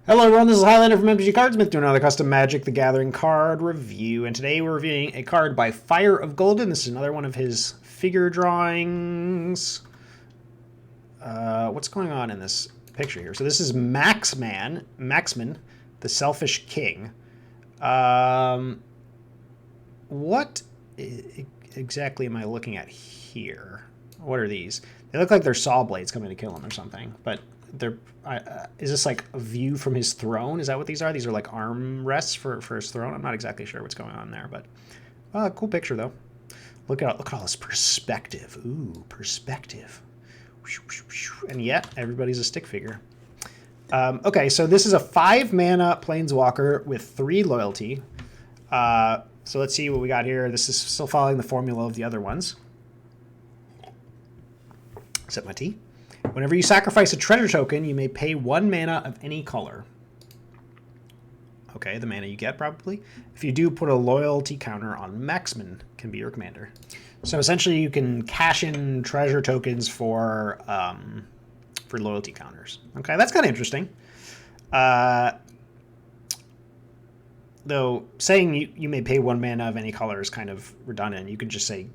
Hello everyone, this is Highlander from MTG Cardsmith doing another custom Magic the Gathering card review, and today we're reviewing a card by FireOfGolden. This is another one of his figure drawings. What's going on in this picture here? So this is Maxman, the Selfish King. What exactly am I looking at here? What are these? They look like they're saw blades coming to kill him or something, but they're is this like a view from his throne? Is that what these are? These are like arm rests for his throne. I'm not exactly sure what's going on there, but cool picture though. Look at all this perspective. Ooh, perspective. And yet everybody's a stick figure. Okay, so this is a 5 mana planeswalker with 3 loyalty. So let's see what we got here. This is still following the formula of the other ones. Sip my tea. Whenever you sacrifice a treasure token, you may pay 1 mana of any color. Okay, the mana you get, probably. If you do, put a loyalty counter on Maxman, can be your commander. So essentially, you can cash in treasure tokens for loyalty counters. Okay, that's kind of interesting. Though saying you may pay 1 mana of any color is kind of redundant. You could just say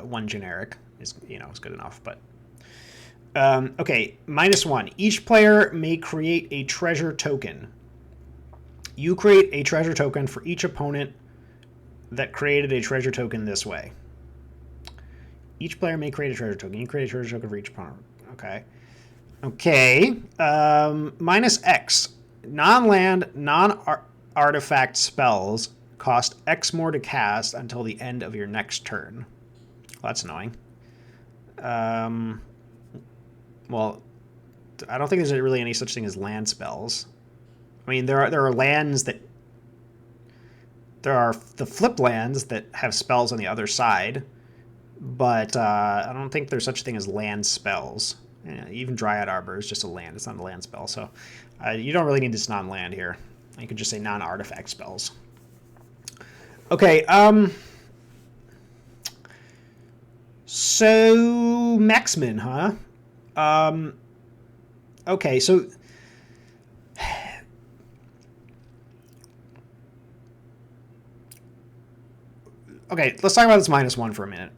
1 generic is is good enough, but. Okay, -1. Each player may create a treasure token. You create a treasure token for each opponent that created a treasure token this way. Each player may create a treasure token. You create a treasure token for each opponent. Okay. Okay. -X. Non-land, non-artifact spells cost X more to cast until the end of your next turn. Well, that's annoying. Well, I don't think there's really any such thing as land spells. I mean, there are lands that... There are the flip lands that have spells on the other side, but I don't think there's such a thing as land spells. Even Dryad Arbor is just a land. It's not a land spell, so you don't really need this non-land here. You could just say non-artifact spells. Okay, so Maxman, huh? Okay, so okay, let's talk about this -1 for a minute.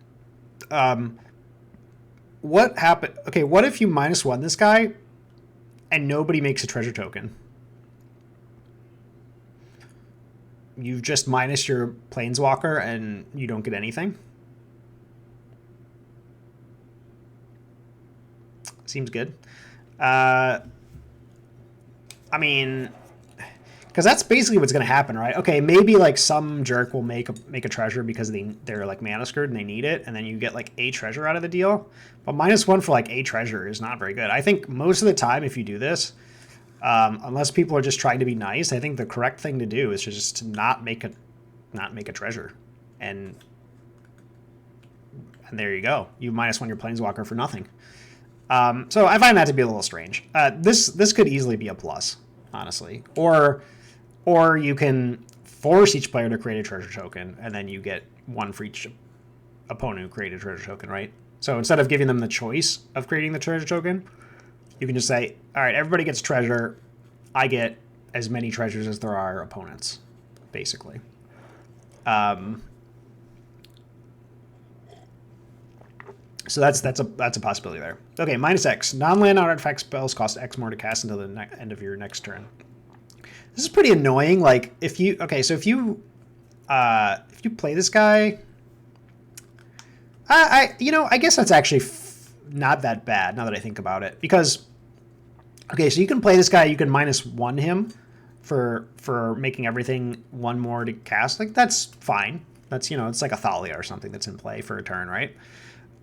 What happened? Okay, what if you -1 this guy and nobody makes a treasure token? You've just minus your planeswalker and you don't get anything? Seems good. I mean, because that's basically what's going to happen, right? Okay, maybe like some jerk will make a treasure because they're like mana screwed and they need it, and then you get like a treasure out of the deal. But -1 for like a treasure is not very good. I think most of the time, if you do this, unless people are just trying to be nice, I think the correct thing to do is just to not make a treasure, and there you go. You -1 your planeswalker for nothing. So I find that to be a little strange. This could easily be a plus, honestly. Or you can force each player to create a treasure token, and then you get 1 for each opponent who created a treasure token, right? So instead of giving them the choice of creating the treasure token, you can just say, all right, everybody gets treasure. I get as many treasures as there are opponents, basically. So that's a possibility there. Okay, -X. Non-land artifact spells cost X more to cast until the end of your next turn. This is pretty annoying. Like if you if you play this guy, I guess that's actually not that bad now that I think about it. Because okay, so you can play this guy. You can -1 him for making everything 1 more to cast. Like that's fine. That's it's like a Thalia or something that's in play for a turn, right?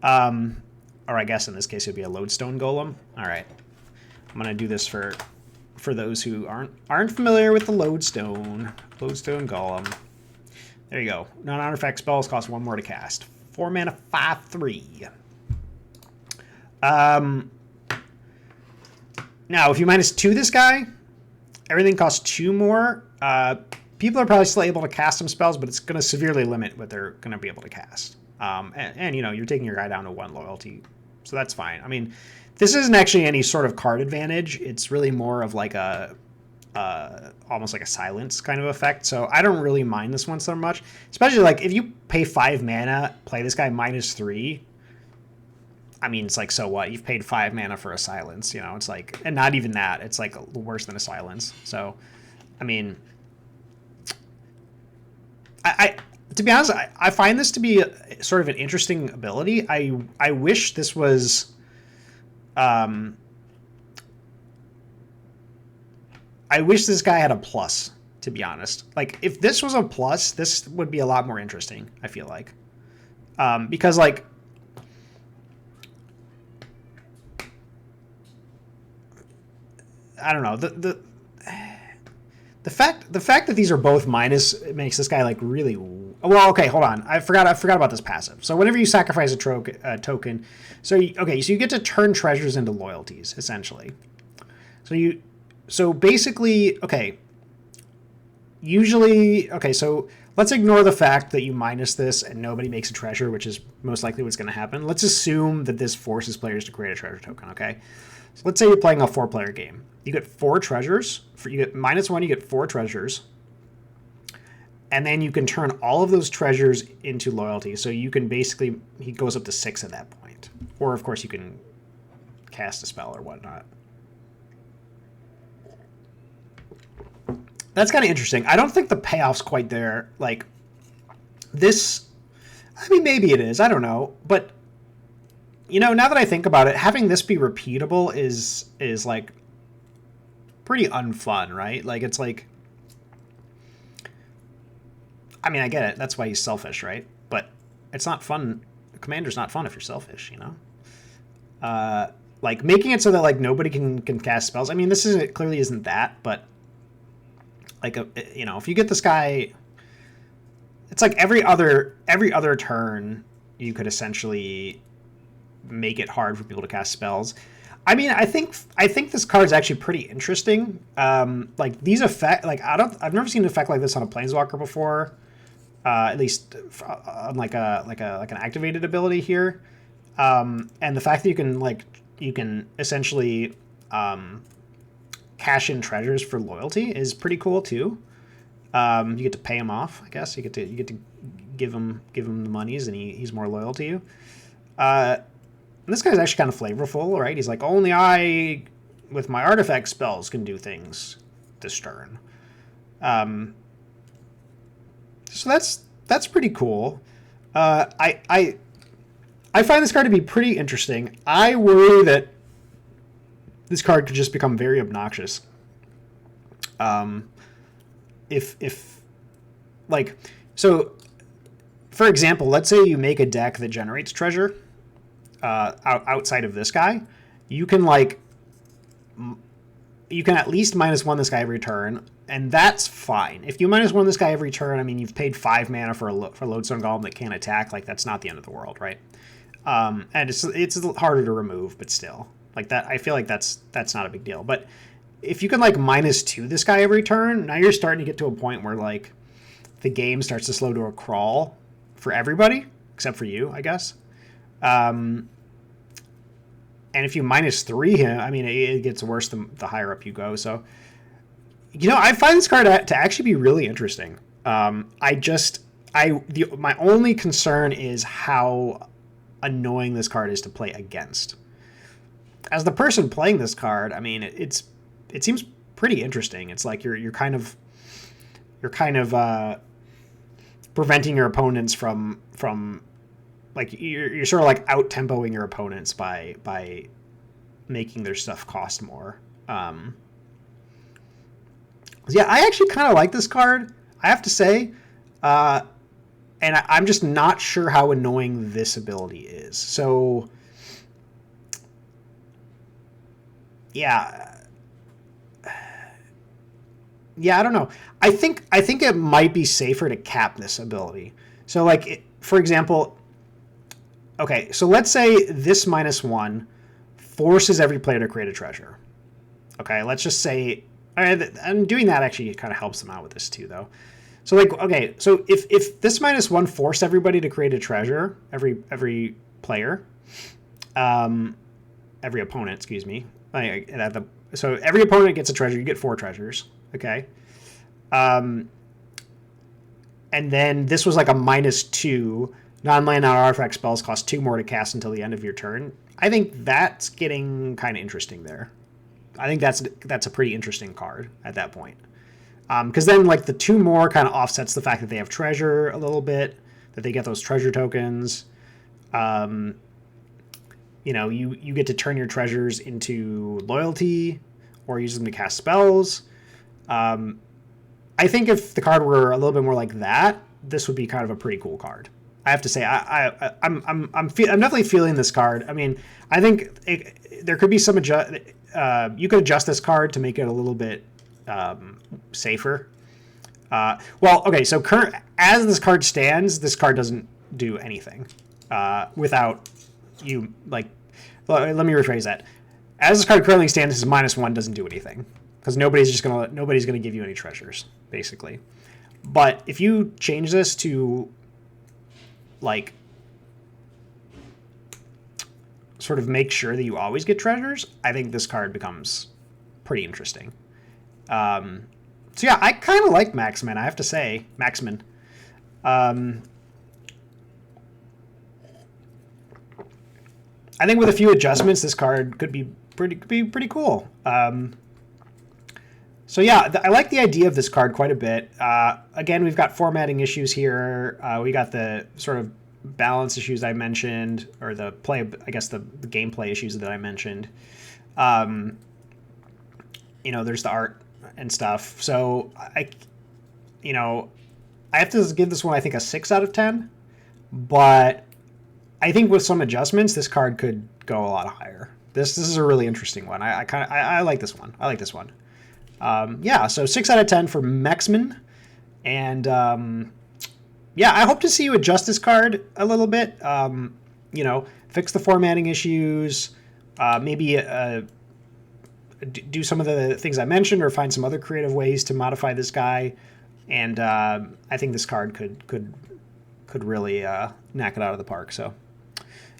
Or I guess in this case it would be a lodestone golem. All right, I'm gonna do this for those who aren't familiar with the lodestone golem. There you go. Non-artifact spells cost 1 more to cast. 4 mana, 5/3. Now if you -2 this guy, everything costs 2 more. People are probably still able to cast some spells, but it's going to severely limit what they're going to be able to cast. And you're taking your guy down to 1 loyalty, so that's fine. I mean, this isn't actually any sort of card advantage. It's really more of like a almost like a silence kind of effect. So I don't really mind this one so much, especially like if you pay 5 mana, play this guy -3. I mean, it's like, so what? You've paid 5 mana for a silence, you know? It's like, and not even that. It's like worse than a silence. So, I mean, I to be honest, I find this to be sort of an interesting ability. I wish this was, I wish this guy had a plus, to be honest. Like, if this was a plus, this would be a lot more interesting, I feel like. Because, like, I don't know, the fact that these are both minus makes this guy like really well. Okay, hold on, I forgot about this passive. So whenever you sacrifice a token, so you get to turn treasures into loyalties essentially. So basically, so let's ignore the fact that you minus this and nobody makes a treasure, which is most likely what's going to happen. Let's assume that this forces players to create a treasure token. Okay, so let's say you're playing a 4-player game. You get 4 treasures. You get -1, you get 4 treasures. And then you can turn all of those treasures into loyalty. So you can basically, he goes up to 6 at that point. Or, of course, you can cast a spell or whatnot. That's kind of interesting. I don't think the payoff's quite there. Like, this, I mean, maybe it is. I don't know. But, you know, now that I think about it, having this be repeatable is like, pretty unfun, right? Like, it's like, I mean, I get it. That's why he's selfish, right? But it's not fun. Commander's not fun if you're selfish, you know? Like, making it so that, like, nobody can cast spells. I mean, this clearly isn't that, but, like, you know, if you get this guy, it's like every other turn, you could essentially make it hard for people to cast spells. I mean, I think this card is actually pretty interesting. Like, these effect, like, I've never seen an effect like this on a Planeswalker before. At least on like an activated ability here. And the fact that you can essentially cash in treasures for loyalty is pretty cool too. You get to pay him off, I guess. You get to give him the monies, and he's more loyal to you. And this guy's actually kind of flavorful, right? He's like, only I, with my artifact spells, can do things this turn. So that's pretty cool. I find this card to be pretty interesting. I worry that this card could just become very obnoxious. If like, so for example, let's say you make a deck that generates treasure. Outside of this guy, you can at least -1 this guy every turn, and that's fine. If you -1 this guy every turn, I mean, you've paid 5 mana for Lodestone Golem that can't attack. Like, that's not the end of the world, right? And it's harder to remove, but still, like, that, I feel like that's not a big deal. But if you can like -2 this guy every turn, now you're starting to get to a point where like the game starts to slow to a crawl for everybody except for you, I guess. And if you -3 him, I mean, it gets worse the higher up you go. So, you know, I find this card to actually be really interesting. My only concern is how annoying this card is to play against. As the person playing this card, I mean, it seems pretty interesting. It's like you're kind of preventing your opponents from like, you're sort of like out tempoing your opponents by making their stuff cost more. Yeah, I actually kind of like this card, I have to say, and I'm just not sure how annoying this ability is. So yeah, I don't know. I think it might be safer to cap this ability. So like, for example. Okay, so let's say this -1 forces every player to create a treasure. Okay, let's just say, and doing that actually kind of helps them out with this too, though. So like, okay, so if this -1 forced everybody to create a treasure, every player, every opponent, excuse me, at So every opponent gets a treasure. You get 4 treasures. Okay. And then this was like a -2. Non-land artifact spells cost 2 more to cast until the end of your turn. I think that's getting kind of interesting there. I think that's a pretty interesting card at that point. Because then like the 2 more kind of offsets the fact that they have treasure a little bit, that they get those treasure tokens. You know, you get to turn your treasures into loyalty or use them to cast spells. I think if the card were a little bit more like that, this would be kind of a pretty cool card. I have to say, I'm definitely feeling this card. I mean, I think there could be some you could adjust this card to make it a little bit safer. Well, okay, so as this card stands, this card doesn't do anything without you, like, let me rephrase that. As this card currently stands, his -1 doesn't do anything because nobody's gonna give you any treasures, basically. But if you change this to like sort of make sure that you always get treasures, I think this card becomes pretty interesting. So yeah, I kind of like Maxman, I have to say. Maxman. I think with a few adjustments, this card could be pretty cool. So yeah, I like the idea of this card quite a bit. Again, we've got formatting issues here. We got the sort of balance issues I mentioned, or the gameplay issues that I mentioned. You know, there's the art and stuff. So I have to give this one, I think, a 6 out of 10. But I think with some adjustments, this card could go a lot higher. This is a really interesting one. I like this one. I like this one. Yeah, so 6 out of 10 for Maxman. And yeah, I hope to see you adjust this card a little bit. You know, fix the formatting issues. Maybe do some of the things I mentioned, or find some other creative ways to modify this guy. And I think this card could really knock it out of the park. So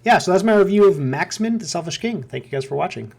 yeah, so that's my review of Maxman, the Selfish King. Thank you guys for watching.